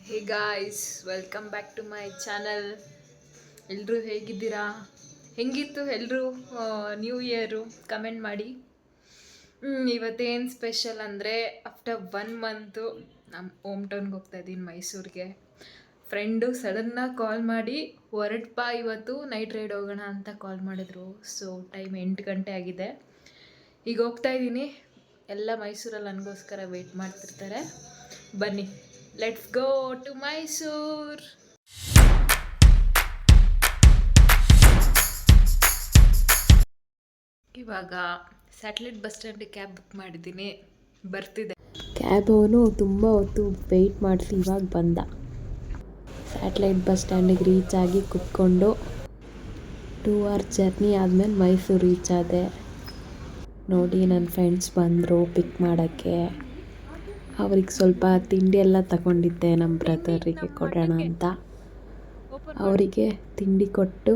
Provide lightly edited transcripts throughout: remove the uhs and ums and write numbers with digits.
Hey guys, welcome back to my channel. ಎಲ್ಲರೂ ಹೇಗಿದ್ದೀರಾ? ಹೆಂಗಿತ್ತು ಎಲ್ಲರೂ ನ್ಯೂ ಇಯರು? ಕಮೆಂಟ್ ಮಾಡಿ. ಇವತ್ತೇನು ಸ್ಪೆಷಲ್ ಅಂದರೆ, ಆಫ್ಟರ್ 1 ಮಂತು ನಮ್ಮ ಹೋಮ್ ಟೌನ್ಗೆ ಹೋಗ್ತಾಯಿದ್ದೀನಿ, ಮೈಸೂರಿಗೆ. ಫ್ರೆಂಡು ಸಡನ್ನಾಗಿ ಕಾಲ್ ಮಾಡಿ ಹೊರಟಪ್ಪ ಇವತ್ತು ನೈಟ್ ರೈಡ್ ಹೋಗೋಣ ಅಂತ ಕಾಲ್ ಮಾಡಿದ್ರು. ಸೊ ಟೈಮ್ 8 ಗಂಟೆ ಆಗಿದೆ. ಈಗ ಹೋಗ್ತಾಯಿದ್ದೀನಿ. ಎಲ್ಲ ಮೈಸೂರಲ್ಲಿ ನನಗೋಸ್ಕರ ವೆಯ್ಟ್ ಮಾಡ್ತಿರ್ತಾರೆ. ಬನ್ನಿ, ಲೆಟ್ಸ್ ಗೋ ಟು ಮೈಸೂರ್. ಇವಾಗ ಸ್ಯಾಟಲೈಟ್ ಬಸ್ ಸ್ಟ್ಯಾಂಡಿಗೆ ಕ್ಯಾಬ್ ಬುಕ್ ಮಾಡಿದ್ದೀನಿ, ಬರ್ತಿದೆ. ಕ್ಯಾಬ್ ಅವನು ತುಂಬ ಹೊತ್ತು ವೆಯ್ಟ್ ಮಾಡಿಸಿ ಇವಾಗ ಬಂದ. ಸ್ಯಾಟಲೈಟ್ ಬಸ್ ಸ್ಟ್ಯಾಂಡಿಗೆ ರೀಚ್ ಆಗಿ ಕುತ್ಕೊಂಡು 2 hours ಜರ್ನಿ ಆದಮೇಲೆ ಮೈಸೂರು ರೀಚ್ ಆದೆ. ನೋಡಿ, ನನ್ನ ಫ್ರೆಂಡ್ಸ್ ಬಂದರು ಪಿಕ್ ಮಾಡೋಕ್ಕೆ. ಅವ್ರಿಗೆ ಸ್ವಲ್ಪ ತಿಂಡಿ ಎಲ್ಲ ತಗೊಂಡಿದ್ದೆ ನಮ್ಮ ಬ್ರದರಿಗೆ ಕೊಡೋಣ ಅಂತ. ಅವರಿಗೆ ತಿಂಡಿ ಕೊಟ್ಟು,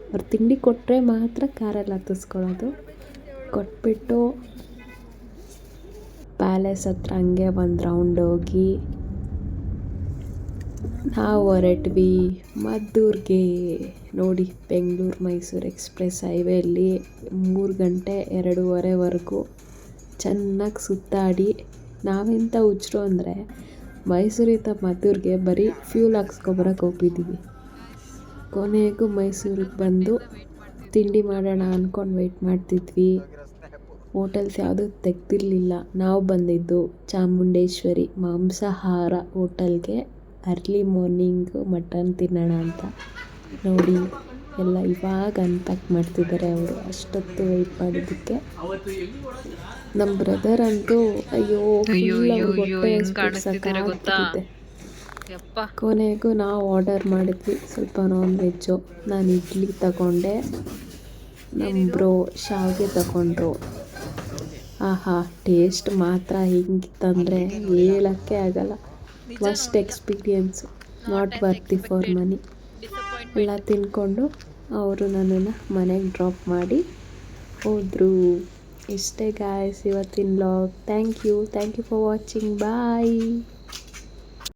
ಅವ್ರು ತಿಂಡಿ ಕೊಟ್ಟರೆ ಮಾತ್ರ ಕಾರಲ್ಲಿ ಹತ್ತಿಸ್ಕೊಳ್ಳೋದು. ಕೊಟ್ಬಿಟ್ಟು ಪ್ಯಾಲೇಸ್ ಹತ್ರ ಹಂಗೆ ಒಂದು ರೌಂಡ್ ಹೋಗಿ ನಾವು ಹೊರಟ್ವಿ ಮದ್ದೂರಿಗೆ. ನೋಡಿ, ಬೆಂಗಳೂರು ಮೈಸೂರು ಎಕ್ಸ್ಪ್ರೆಸ್ ಹೈವೇಲಿ 3 ಗಂಟೆ 2:15ವರೆಗೂ ಚೆನ್ನಾಗಿ ಸುತ್ತಾಡಿ. ನಾವೆಂಥ ಹುಚ್ಚರು ಅಂದರೆ, ಮೈಸೂರಿಂದ ಮದ್ದೂರಿಗೆ ಬರೀ ಫ್ಯೂಲ್ ಹಾಕ್ಸ್ಕೊಬರಕ್ಕೆ ಹೋಗಿದ್ದೀವಿ. ಕೊನೆಗೂ ಮೈಸೂರಿಗೆ ಬಂದು ತಿಂಡಿ ಮಾಡೋಣ ಅಂದ್ಕೊಂಡು ವೆಯ್ಟ್ ಮಾಡ್ತಿದ್ವಿ. ಹೋಟೆಲ್ಸ್ ಯಾವುದೂ ತೆಗ್ದಿರಲಿಲ್ಲ. ನಾವು ಬಂದಿದ್ದು ಚಾಮುಂಡೇಶ್ವರಿ ಮಾಂಸಾಹಾರ ಹೋಟೆಲ್ಗೆ ಅರ್ಲಿ ಮಾರ್ನಿಂಗು ಮಟನ್ ತಿನ್ನೋಣ ಅಂತ. ನೋಡಿ, ಎಲ್ಲ ಇವಾಗ ಅನ್ಪ್ಯಾಕ್ ಮಾಡ್ತಿದ್ದಾರೆ ಅವರು, ಅಷ್ಟೊತ್ತು ವೆಯ್ಟ್ ಮಾಡಿದ್ದಕ್ಕೆ. ನಮ್ಮ ಬ್ರದರ್ ಅಂತೂ ಅಯ್ಯೋ ಕೊನೆಗೂ ನಾವು ಆರ್ಡರ್ ಮಾಡಿದ್ವಿ ಸ್ವಲ್ಪ ನಾನ್ ವೆಜ್ಜು. ನಾನು ಇಡ್ಲಿ ತಗೊಂಡೆ, ನಮ್ಮ ಬ್ರೋ ಶಾವಿಗೆ ತಗೊಂಡ್ರು. ಆಹಾ, ಟೇಸ್ಟ್ ಮಾತ್ರ ಹೆಂಗಿತ್ತಂದರೆ ಹೇಳೋಕ್ಕೆ ಆಗಲ್ಲ. First experience, not worthy for money. ಎಲ್ಲ ತಿನ್ಕೊಂಡು ಅವರು ನನ್ನನ್ನು ಮನೆಗೆ ಡ್ರಾಪ್ ಮಾಡಿ ಹೋದರು. ಇಷ್ಟೇ ಗಾಯ್ಸ್ ಇವತ್ತಿನ vlog. Thank you for watching. Bye.